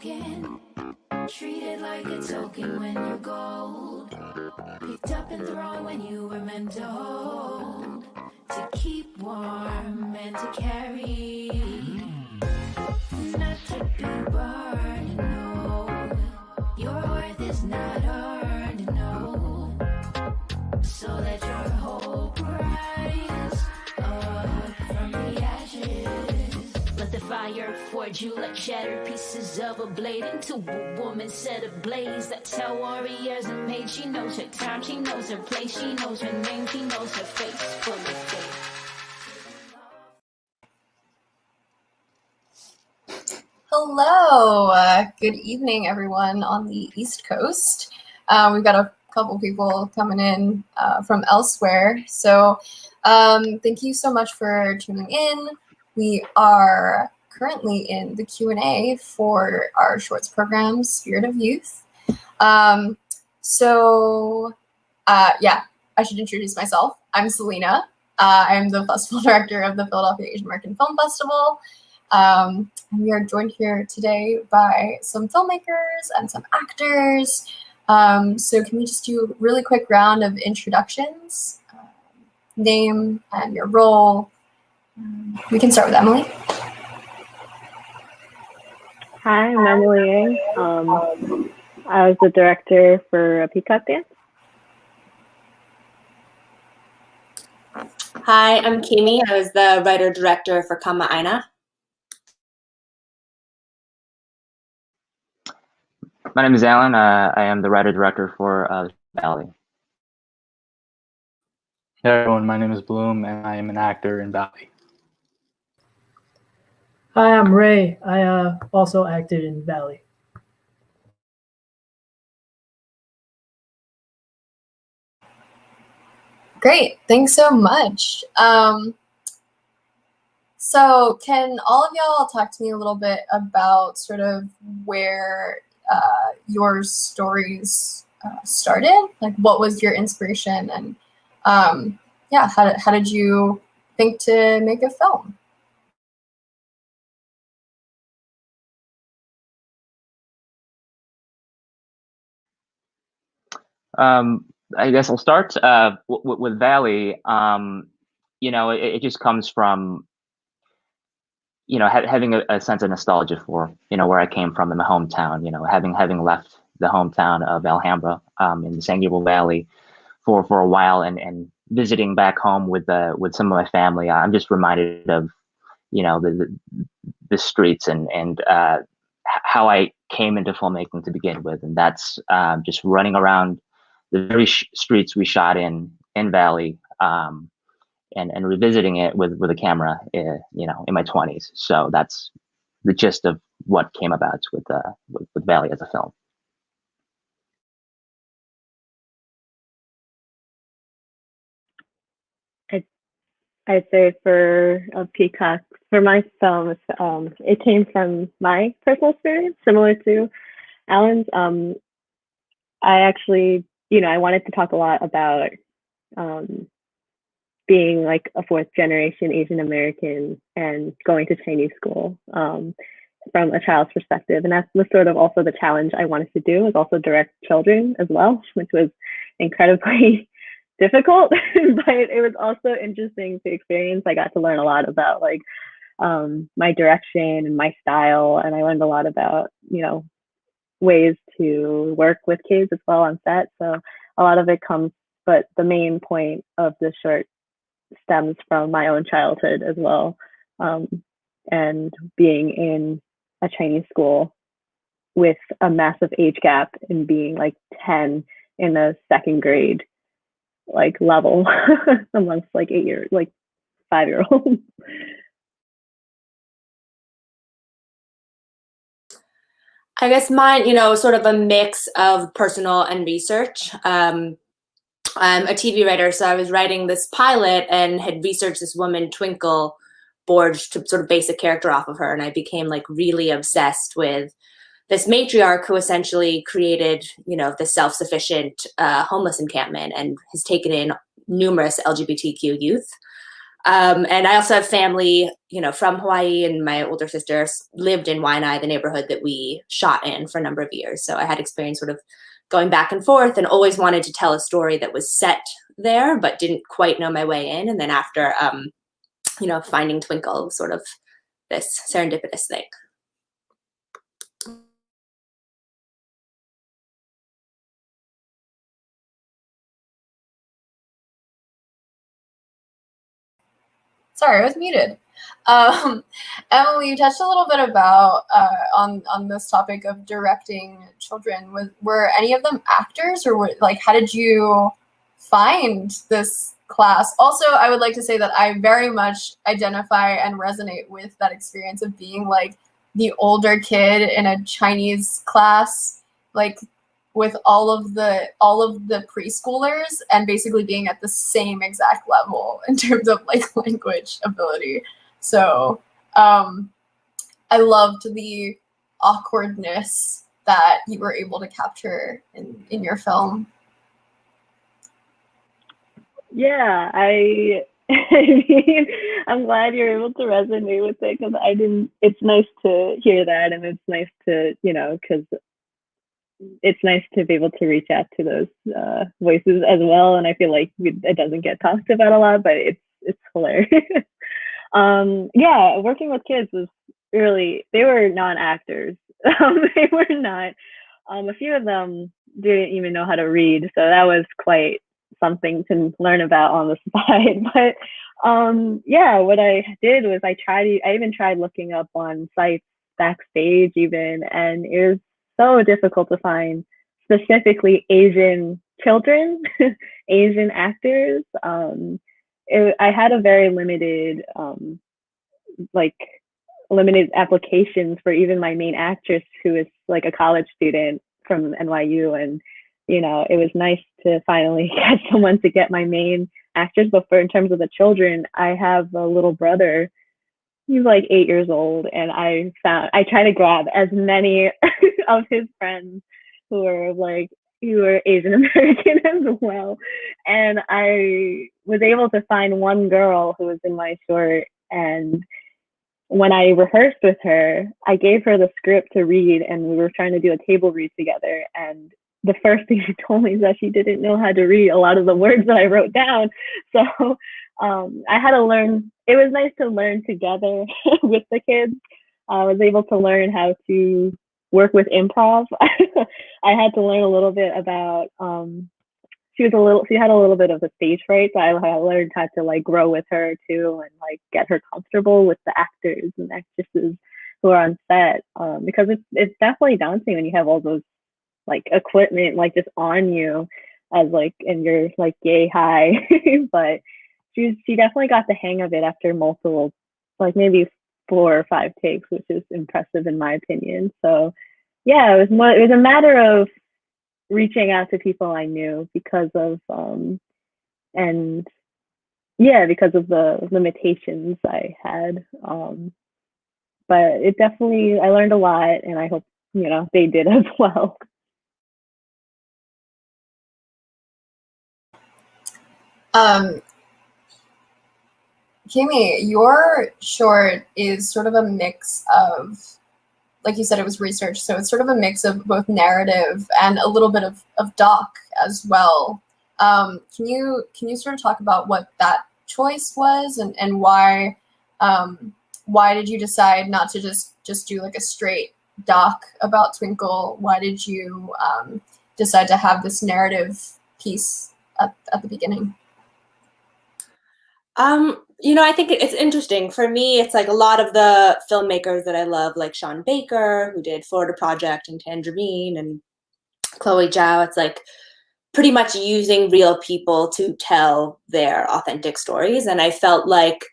broken, treated like a token when you're gold, picked up and thrown when you were meant to hold, to keep warm and to carry, not to be burned. No, your worth is not earned. No, so let your hope rise up from the ashes. Let the fire forge you like shattered pieces of a blade into a woman set ablaze. That's how warriors are made. She knows her time, she knows her place, she knows her name, she knows her face, full of faith. Hello, good evening everyone on the East Coast. We've got a couple people coming in from elsewhere, so thank you so much for tuning in. We are currently in the Q&A for our shorts program, Spirit of Youth. Yeah, I should introduce myself. I'm Selena. I'm the festival director of the Philadelphia Asian American Film Festival. And we are joined here today by some filmmakers and some actors. So can we just do a really quick round of introductions? Name and your role. We can start with Emily. Hi, I'm Emily Yang. I was the director for A Peacock Dance. Hi, I'm Kimi. I was the writer-director for Kama Aina. My name is Alan. I am the writer-director for Valley. Hey everyone, my name is Bloom and I am an actor in Valley. Hi, I'm Ray. I also acted in Valley. Great, thanks so much. So can all of y'all talk to me a little bit about sort of where your stories started? Like, what was your inspiration, and yeah, how did you think to make a film? I guess I'll start with Valley. You know, it just comes from, you know, having a sense of nostalgia for, you know, where I came from in my hometown. You know, having left the hometown of Alhambra in the San Gabriel Valley for a while, and visiting back home with some of my family. I'm just reminded of, you know, the streets and how I came into filmmaking to begin with, and that's just running around the very streets we shot in Valley, and revisiting it with a camera, you know, in my 20s. So that's the gist of what came about with Valley as a film. I'd say for A Peacock, for my film, it came from my personal experience, similar to Alan's. I actually, you know, I wanted to talk a lot about being like a fourth generation Asian American and going to Chinese school from a child's perspective. And that was sort of also the challenge I wanted to do, was also direct children as well, which was incredibly difficult, but it was also interesting to experience. I got to learn a lot about like my direction and my style. And I learned a lot about, you know, ways to work with kids as well on set. So a lot of it comes, but the main point of the short stems from my own childhood as well, and being in a Chinese school with a massive age gap and being like 10 in the second grade like level amongst like 5-year-olds. I guess mine, you know, sort of a mix of personal and research. I'm a TV writer, so I was writing this pilot and had researched this woman, Twinkle Borge, to sort of base a character off of her. And I became like really obsessed with this matriarch who essentially created, you know, the self-sufficient homeless encampment and has taken in numerous LGBTQ youth. And I also have family, from Hawaii, and my older sister lived in Waianae, the neighborhood that we shot in for a number of years. So I had experience sort of going back and forth, and always wanted to tell a story that was set there, but didn't quite know my way in. And then after, finding Twinkle was sort of this serendipitous thing. Sorry, I was muted. Emily, you touched a little bit about on this topic of directing children. Were any of them actors, or how did you find this class? Also, I would like to say that I very much identify and resonate with that experience of being like the older kid in a Chinese class, like with all of the preschoolers, and basically being at the same exact level in terms of like language ability. So I loved the awkwardness that you were able to capture in your film. Yeah, I mean, I'm glad you're able to resonate with it, because I didn't. It's nice to hear that, and it's nice to, because it's nice to be able to reach out to those voices as well. And I feel like it doesn't get talked about a lot, but it's hilarious. Yeah, working with kids was really, they were non-actors. They were not. A few of them didn't even know how to read, so that was quite something to learn about on the side. But yeah, what I did was I even tried looking up on sites backstage even, and it was so difficult to find specifically Asian children, Asian actors. I had a very limited limited applications for even my main actress, who is like a college student from NYU. And it was nice to finally get someone to get my main actress. But in terms of the children, I have a little brother. He's like 8 years old, and I try to grab as many of his friends who are Asian American as well. And I was able to find one girl who was in my short, and when I rehearsed with her, I gave her the script to read, and we were trying to do a table read together. And the first thing she told me is that she didn't know how to read a lot of the words that I wrote down. So I had to learn. It was nice to learn together with the kids. I was able to learn how to work with improv. I had to learn a little bit about. She had a little bit of a stage fright, so I learned how to like grow with her too, and like get her comfortable with the actors and actresses who are on set, because it's definitely daunting when you have all those like equipment like just on you as like, and you're like yay high. But she definitely got the hang of it after multiple, like maybe 4 or 5 takes, which is impressive in my opinion. So yeah, it was a matter of reaching out to people I knew because of because of the limitations I had. But it definitely, I learned a lot, and I hope they did as well. Kimi, your short is sort of a mix of, like you said, it was research, so it's sort of a mix of both narrative and a little bit of doc as well. Can you sort of talk about what that choice was, and why did you decide not to just do like a straight doc about Twinkle? Why did you decide to have this narrative piece at the beginning? I think it's interesting. For me, it's like a lot of the filmmakers that I love, like Sean Baker, who did Florida Project and Tangerine, and Chloe Zhao. It's like pretty much using real people to tell their authentic stories. And I felt like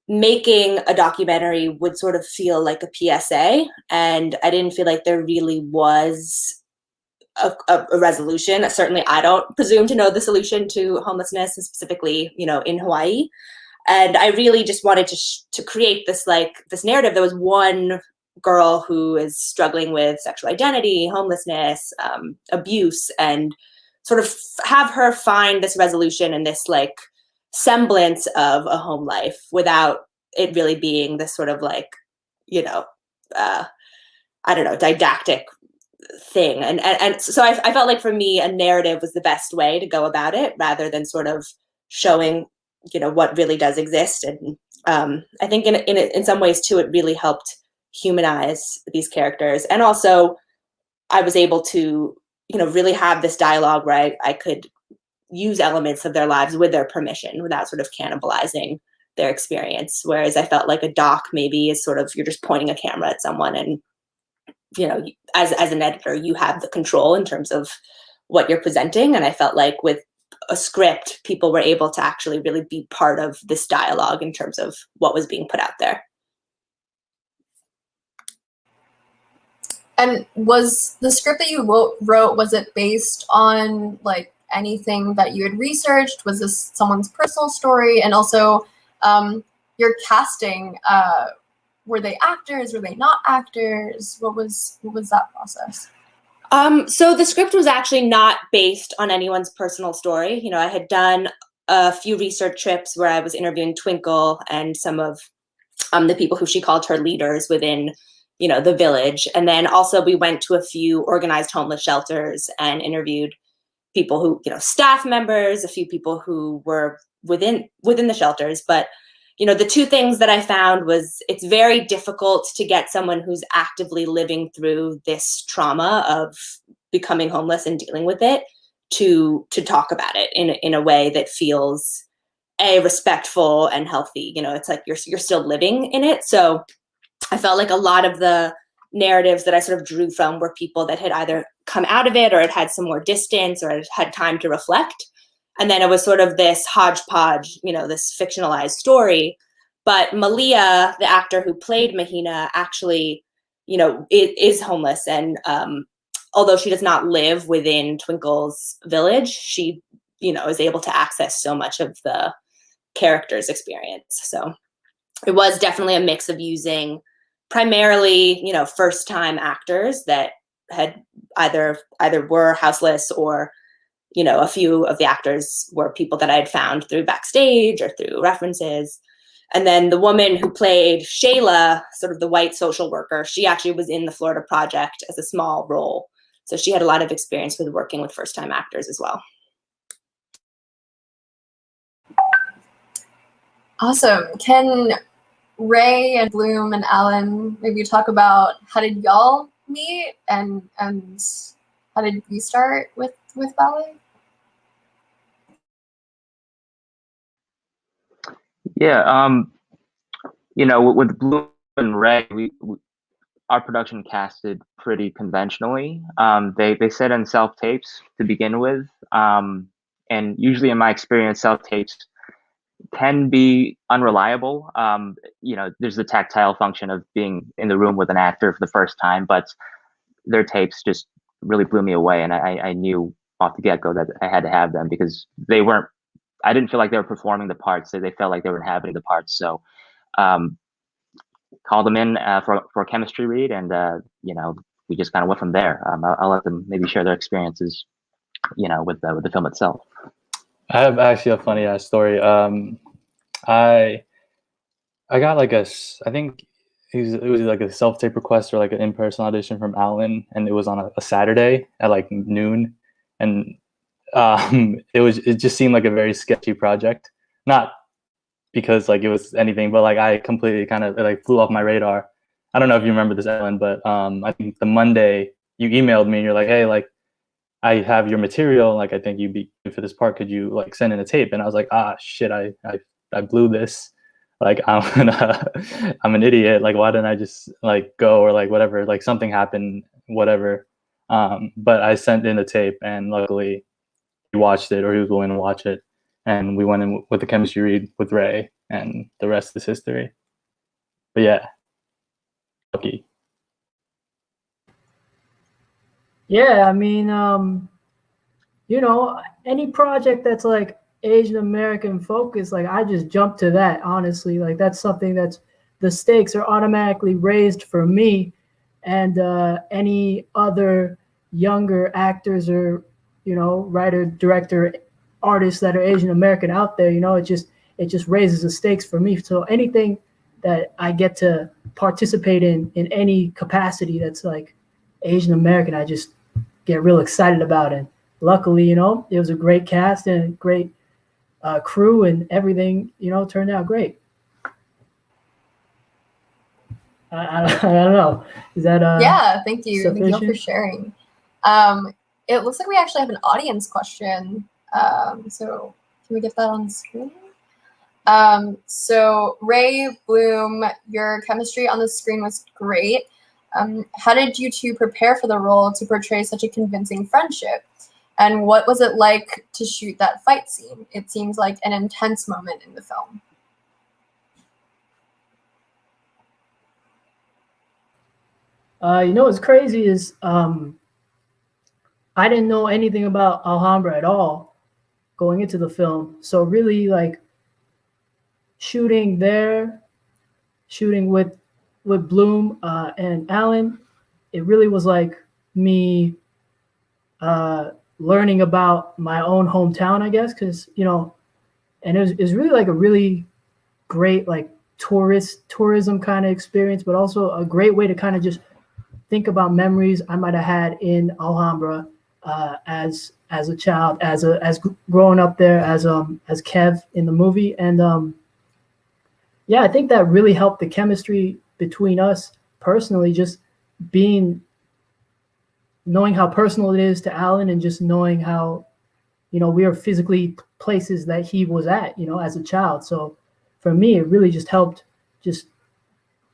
making a documentary would sort of feel like a PSA. And I didn't feel like there really was a resolution. Certainly, I don't presume to know the solution to homelessness, and specifically, in Hawaii. And I really just wanted to create this narrative. There was one girl who is struggling with sexual identity, homelessness, abuse, and sort of have her find this resolution and this like semblance of a home life without it really being this sort of like, I don't know, didactic thing. And so I felt like for me, a narrative was the best way to go about it rather than sort of showing, what really does exist. And I think in some ways too, it really helped humanize these characters. And also I was able to, really have this dialogue where I could use elements of their lives with their permission without sort of cannibalizing their experience. Whereas I felt like a doc maybe is sort of, you're just pointing a camera at someone and, as an editor, you have the control in terms of what you're presenting. And I felt like with a script, people were able to actually really be part of this dialogue in terms of what was being put out there. And was the script that you wrote, was it based on like anything that you had researched? Was this someone's personal story? And also your casting, were they actors? Were they not actors? What was that process? So the script was actually not based on anyone's personal story. I had done a few research trips where I was interviewing Twinkle and some of the people who she called her leaders within, the village. And then also we went to a few organized homeless shelters and interviewed people who, staff members, a few people who were within the shelters. But, the two things that I found was it's very difficult to get someone who's actively living through this trauma of becoming homeless and dealing with it to talk about it in a way that feels respectful and healthy. It's like you're still living in it. So I felt like a lot of the narratives that I sort of drew from were people that had either come out of it or had some more distance or had time to reflect. And then it was sort of this hodgepodge, this fictionalized story. But Malia, the actor who played Mahina, actually, is homeless. And although she does not live within Twinkle's village, she, is able to access so much of the character's experience. So it was definitely a mix of using primarily, first-time actors that had either were houseless or, a few of the actors were people that I had found through backstage or through references. And then the woman who played Shayla, sort of the white social worker, she actually was in the Florida Project as a small role. So she had a lot of experience with working with first-time actors as well. Awesome. Can Ray and Bloom and Alan maybe talk about how did y'all meet and how did you start with ballet? Yeah, with Bloom and Ray, our production casted pretty conventionally. They set in self tapes to begin with, and usually in my experience, self tapes can be unreliable. There's the tactile function of being in the room with an actor for the first time, but their tapes just really blew me away, and I knew off the get-go that I had to have them because I didn't feel like they were performing the parts. They felt like they were inhabiting the parts. So called them in for a chemistry read, and we just kind of went from there. I'll let them maybe share their experiences, with the film itself. I have actually a funny ass story. I got like I think it was like a self tape request or like an in-person audition from Alan, and it was on a Saturday at like noon, and it just seemed like a very sketchy project. Not because like it was anything, but like I completely kind of like flew off my radar. I don't know if you remember this, Ellen, but I think the Monday you emailed me and you're like, hey, like I have your material, like I think you'd be good for this part. Could you like send in a tape? And I was like, shit, I blew this. Like I'm an idiot. Like why didn't I just like go or like whatever? Like something happened, whatever. But I sent in a tape, and luckily he watched it, or he was willing to watch it, and we went in with the chemistry read with Ray, and the rest is history. But yeah, lucky. Yeah, I mean, any project that's like Asian American focused, like I just jump to that, honestly. Like that's something that's the stakes are automatically raised for me, and any other younger actors or writer, director artists that are Asian American out there. You know, it just raises the stakes for me. So anything that I get to participate in any capacity that's like Asian American, I just get real excited about it. Luckily, you know, it was a great cast and great crew, and everything, you know, turned out great. I don't know. Is that yeah, thank you. sufficient? Thank you all for sharing. It looks like we actually have an audience question. So can we get that on the screen? So Ray, Bloom, your chemistry on the screen was great. How did you two prepare for the role to portray such a convincing friendship? And what was it like to shoot that fight scene? It seems like an intense moment in the film. You know what's crazy is I didn't know anything about Alhambra at all going into the film. So really, like, shooting there, shooting with Bloom and Alan, it really was like me learning about my own hometown, I guess, because, you know, and it was really like a really great like tourism kind of experience, but also a great way to kind of just think about memories I might have had in Alhambra as a child, as growing up there as Kev in the movie. And yeah, I think that really helped the chemistry between us personally, just knowing how personal it is to Alan, and just knowing how, you know, we are physically places that he was at, you know, as a child. So for me, it really just helped just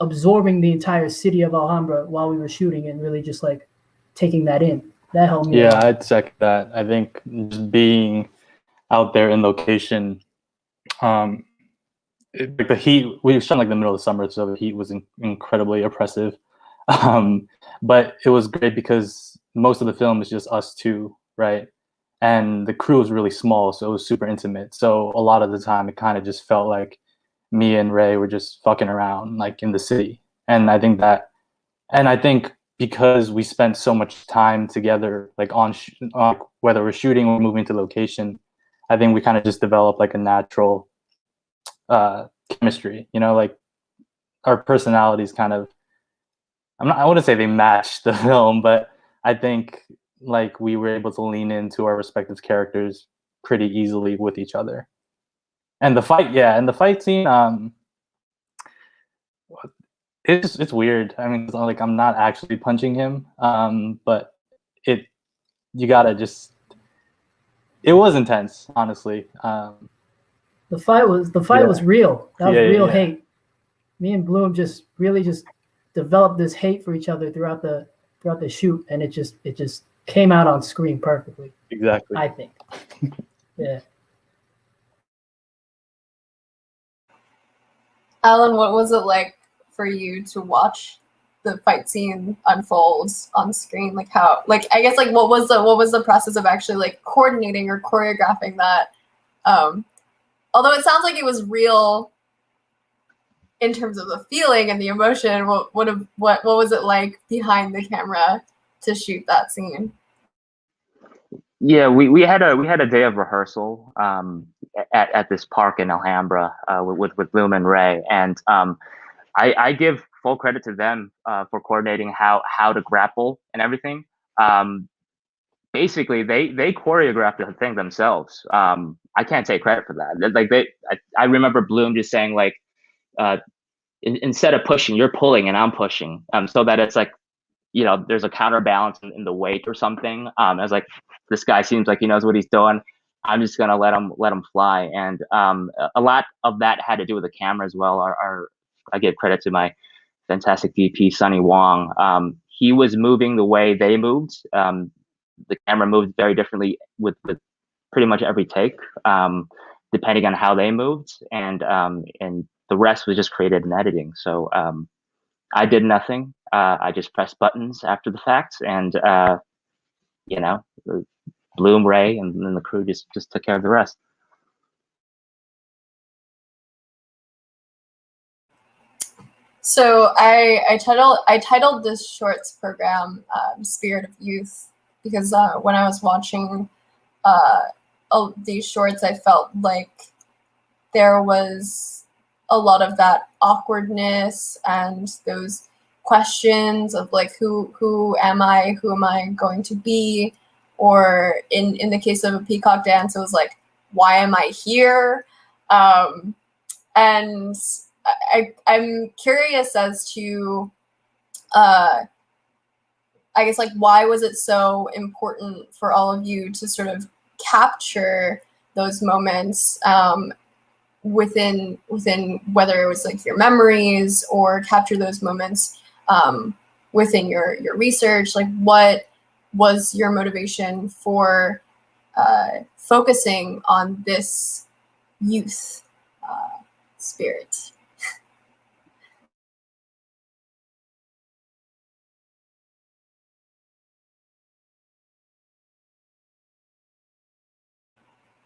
absorbing the entire city of Alhambra while we were shooting, and really just like taking that in. That helped me. Yeah, I'd second that. I think just being out there in location, like the heat, we shot like the middle of the summer, so the heat was incredibly oppressive. But it was great because most of the film is just us two, right? And the crew was really small, so it was super intimate. So a lot of the time, it kind of just felt like me and Ray were just fucking around, like in the city. And I think because we spent so much time together, like on whether we're shooting or moving to location, I think we kind of just developed like a natural chemistry. You know, like our personalities kind of. I wouldn't say they matched the film, but I think like we were able to lean into our respective characters pretty easily with each other. And the fight scene, it's weird. I mean, like I'm not actually punching him, but it was intense, honestly. The fight was real. That was real hate. Me and Bloom just really just developed this hate for each other throughout the shoot, and it just came out on screen perfectly. Exactly. I think. Yeah. Alan, what was it like for you to watch the fight scene unfold on screen? Like how, like, I guess, like, what was the process of actually like coordinating or choreographing that? Although it sounds like it was real in terms of the feeling and the emotion, what was it like behind the camera to shoot that scene? Yeah, we had a day of rehearsal at this park in Alhambra with Bloom and Ray, and I give full credit to them for coordinating how to grapple and everything. Basically, they choreographed the thing themselves. I can't take credit for that. Like I remember Bloom just saying like, instead of pushing, you're pulling and I'm pushing, so that it's like, you know, there's a counterbalance in the weight or something. I was like, this guy seems like he knows what he's doing. I'm just gonna let him fly. And a lot of that had to do with the camera as well. I give credit to my fantastic DP Sonny Wong. He was moving the way they moved. The camera moved very differently with pretty much every take, depending on how they moved, and the rest was just created in editing. So I did nothing. I just pressed buttons after the fact, and you know, Bloom, Ray, and then the crew just took care of the rest. So I titled this shorts program "Spirit of Youth" because when I was watching these shorts, I felt like there was a lot of that awkwardness and those questions of like, who am I going to be? Or in the case of a peacock dance, it was like, why am I here? And I'm curious as to, I guess, like, why was it so important for all of you to sort of capture those moments within whether it was like your memories or capture those moments within your research? Like, what was your motivation for focusing on this youth spirit?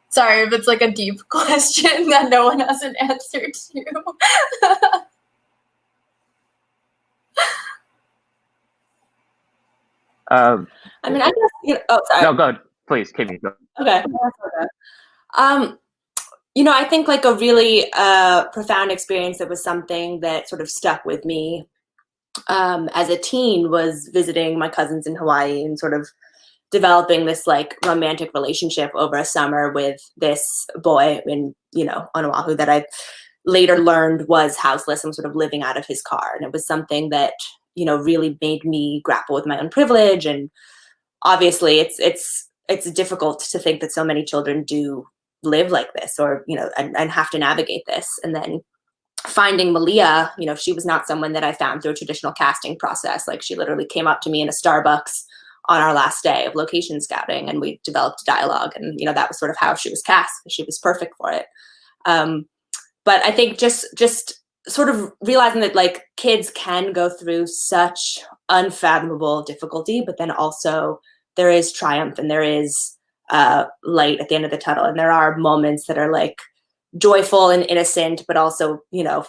Sorry if it's like a deep question that no one has an answer to. I mean, I guess, oh, sorry. No, go ahead. Please, Kimmy, go. Okay. I think like a really profound experience that was something that sort of stuck with me as a teen was visiting my cousins in Hawaii and sort of developing this like romantic relationship over a summer with this boy in, on Oahu that I later learned was houseless and sort of living out of his car. And it was something that, really made me grapple with my own privilege. And obviously it's difficult to think that so many children do live like this or, and have to navigate this. And then finding Malia, she was not someone that I found through a traditional casting process. Like, she literally came up to me in a Starbucks on our last day of location scouting, and we developed a dialogue, and that was sort of how she was cast. She was perfect for it. But I think just sort of realizing that like kids can go through such unfathomable difficulty, but then also there is triumph and there is light at the end of the tunnel, and there are moments that are like joyful and innocent, but also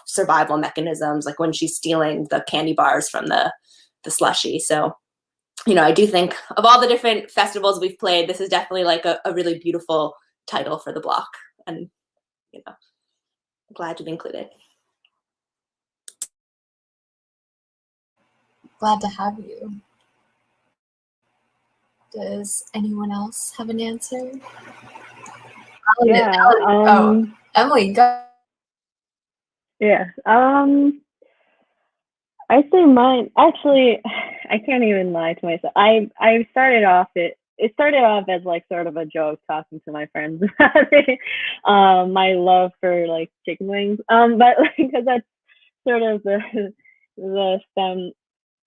survival mechanisms, like when she's stealing the candy bars from the slushie. So I do think of all the different festivals we've played, this is definitely like a really beautiful title for the block, and I'm glad to be included. Glad to have you. Does anyone else have an answer? Yeah. Emily, go. Yeah. I say mine. Actually, I can't even lie to myself. I started off it started off as like sort of a joke, talking to my friends about it. My love for like chicken wings. But because that's sort of the stem,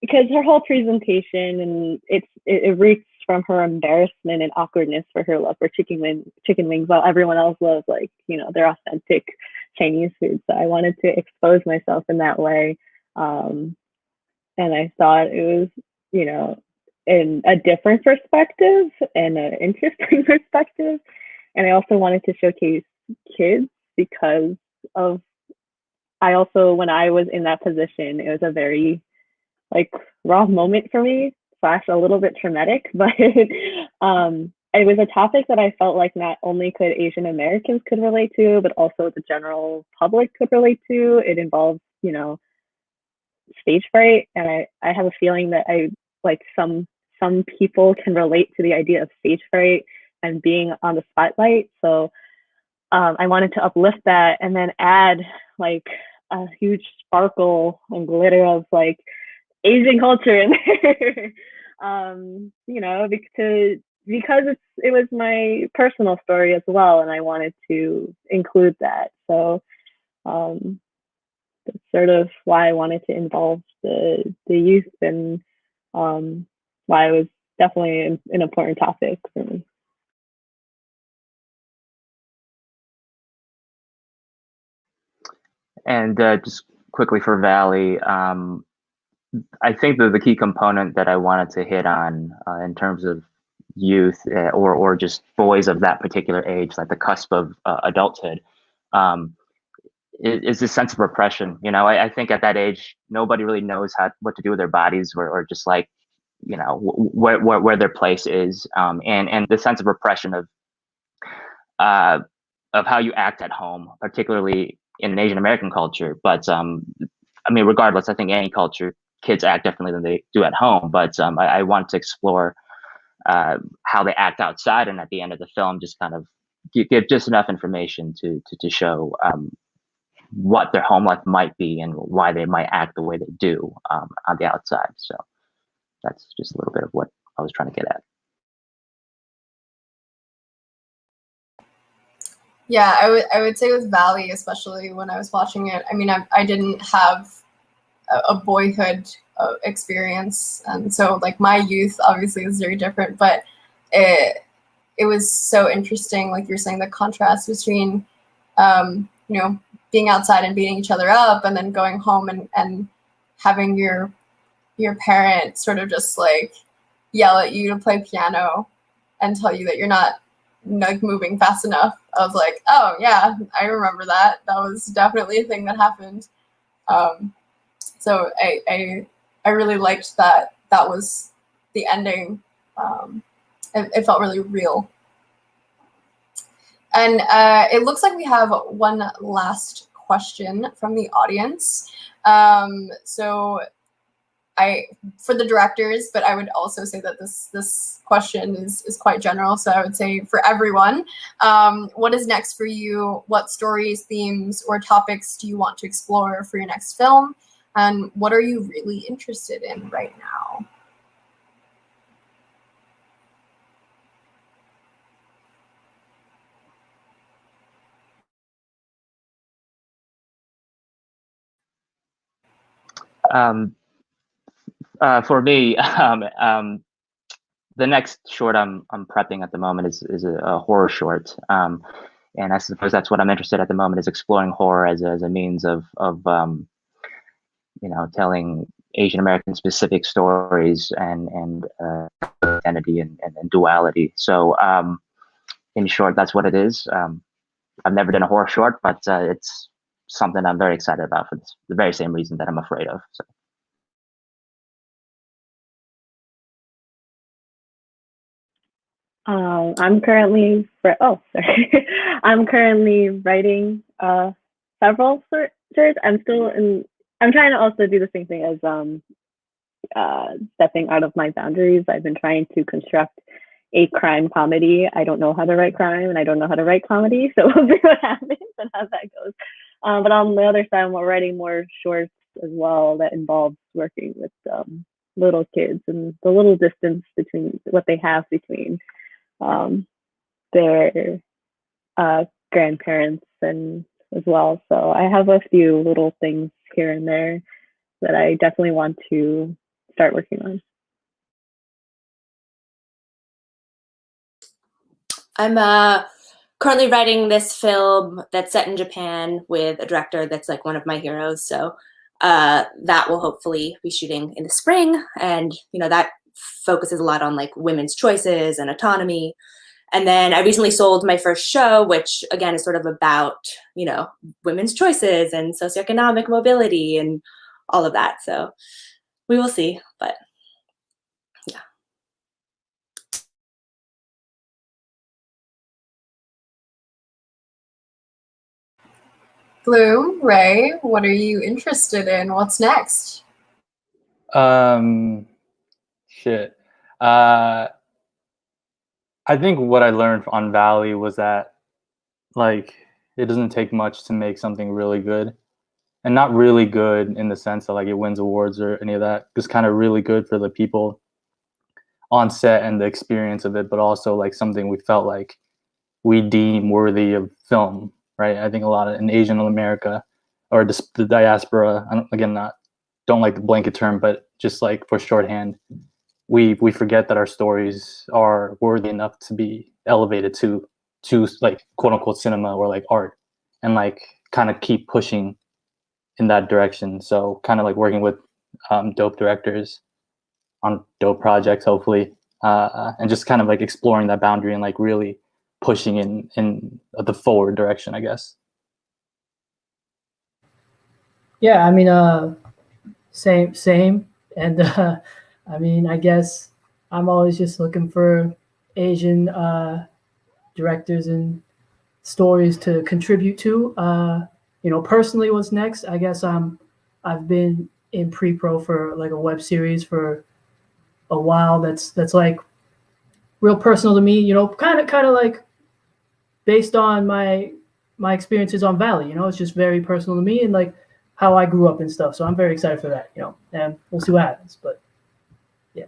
because her whole presentation and it reeks from her embarrassment and awkwardness for her love for chicken wings, while everyone else loves like their authentic Chinese food. So I wanted to expose myself in that way. And I thought it was, in a different perspective and an interesting perspective. And I also wanted to showcase kids because I also, when I was in that position, it was a very like raw moment for me, / a little bit traumatic, but it was a topic that I felt like not only could Asian Americans could relate to, but also the general public could relate to. It involves, stage fright, and I have a feeling that some people can relate to the idea of stage fright and being on the spotlight. So I wanted to uplift that and then add like a huge sparkle and glitter of like Asian culture in there. Because it was my personal story as well, and I wanted to include that. So that's sort of why I wanted to involve the youth, and why it was definitely an important topic for me. And just quickly for Valley, I think that the key component that I wanted to hit on in terms of youth or just boys of that particular age, like the cusp of adulthood, is this sense of repression. I think at that age, nobody really knows what to do with their bodies, or just like, where their place is, and the sense of repression of of how you act at home, particularly in an Asian American culture. But I mean, regardless, I think any culture, kids act differently than they do at home. But I want to explore how they act outside, and at the end of the film, just kind of give just enough information to show what their home life might be and why they might act the way they do on the outside. So that's just a little bit of what I was trying to get at. Yeah, I would say with Valley, especially when I was watching it. I mean, I didn't have a boyhood experience, and so like my youth obviously is very different. But it was so interesting, like you're saying, the contrast between you know, being outside and beating each other up, and then going home and having your parent sort of just like yell at you to play piano and tell you that you're not like moving fast enough. I was like, oh yeah, I remember that. That was definitely a thing that happened. So I really liked that was the ending. It felt really real. And it looks like we have one last question from the audience. So for the directors, but I would also say that this question is quite general. So I would say for everyone, what is next for you? What stories, themes, or topics do you want to explore for your next film? And what are you really interested in right now? For me, the next short I'm prepping at the moment is a horror short, and I suppose that's what I'm interested at the moment, is exploring horror as a means of you know, telling Asian American specific stories and identity and duality. So in short, that's what it is. I've never done a horror short, but it's something I'm very excited about for the very same reason that I'm afraid of. So. I'm currently I'm currently writing several shorts. I'm trying to also do the same thing as stepping out of my boundaries. I've been trying to construct a crime comedy. I don't know how to write crime, and I don't know how to write comedy, so we'll see what happens and how that goes. But on the other side, we're writing more shorts as well that involves working with little kids and the little distance between what they have between their grandparents and as well. So I have a few little things here and there that I definitely want to start working on. I'm currently writing this film that's set in Japan with a director that's like one of my heroes. So that will hopefully be shooting in the spring. And, you know, that focuses a lot on like women's choices and autonomy. And then I recently sold my first show, which again is sort of about, you know, women's choices and socioeconomic mobility and all of that. So we will see, but yeah. Bloom, Ray, what are you interested in? What's next? Shit. I think what I learned on Valley was that, like, it doesn't take much to make something really good, and not really good in the sense that like it wins awards or any of that. Just kind of really good for the people on set and the experience of it, but also like something we felt like we deem worthy of film, right? I think a lot of in Asian America or just the diaspora. Don't like the blanket term, but just like for shorthand, we forget that our stories are worthy enough to be elevated to like quote unquote cinema or like art, and like kind of keep pushing in that direction. So kind of like working with dope directors on dope projects, hopefully, and just kind of like exploring that boundary and like really pushing in the forward direction, I guess. Yeah, I mean, same, and I mean, I guess I'm always just looking for Asian directors and stories to contribute to. Personally, what's next? I guess I've been in pre-pro for like a web series for a while. That's like real personal to me. Kind of like based on my experiences on Valley. It's just very personal to me and like how I grew up and stuff. So I'm very excited for that. And we'll see what happens. But yeah.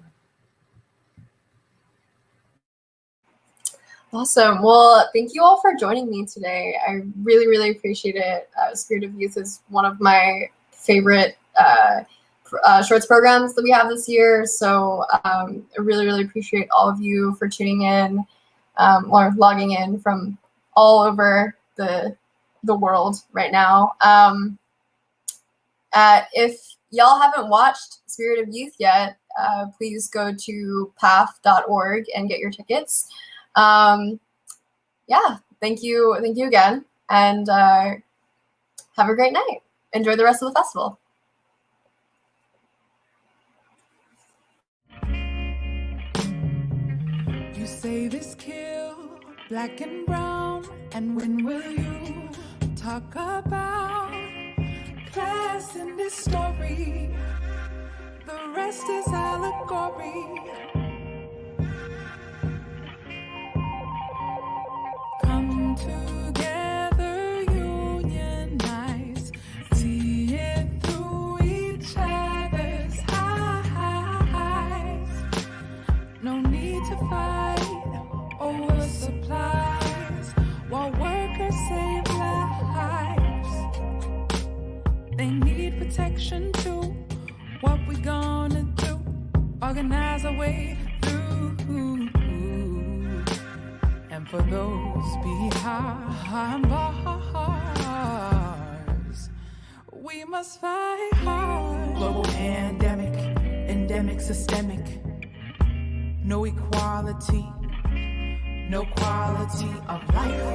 Awesome. Well, thank you all for joining me today. I really, really appreciate it. Spirit of Youth is one of my favorite shorts programs that we have this year. So I really, really appreciate all of you for tuning in or logging in from all over the world right now. If y'all haven't watched Spirit of Youth yet, please go to path.org and get your tickets. Thank you again, and have a great night. Enjoy the rest of the festival. You say this kill, black and brown, and when will you talk about class in this story? The rest is allegory. Come together, unionize, see it through each other's eyes. No need to fight over supplies while workers save lives. They need protection too. What we gonna do? Organize our way through. And for those behind bars, we must fight hard. Global pandemic, endemic, systemic. No equality, no quality of life,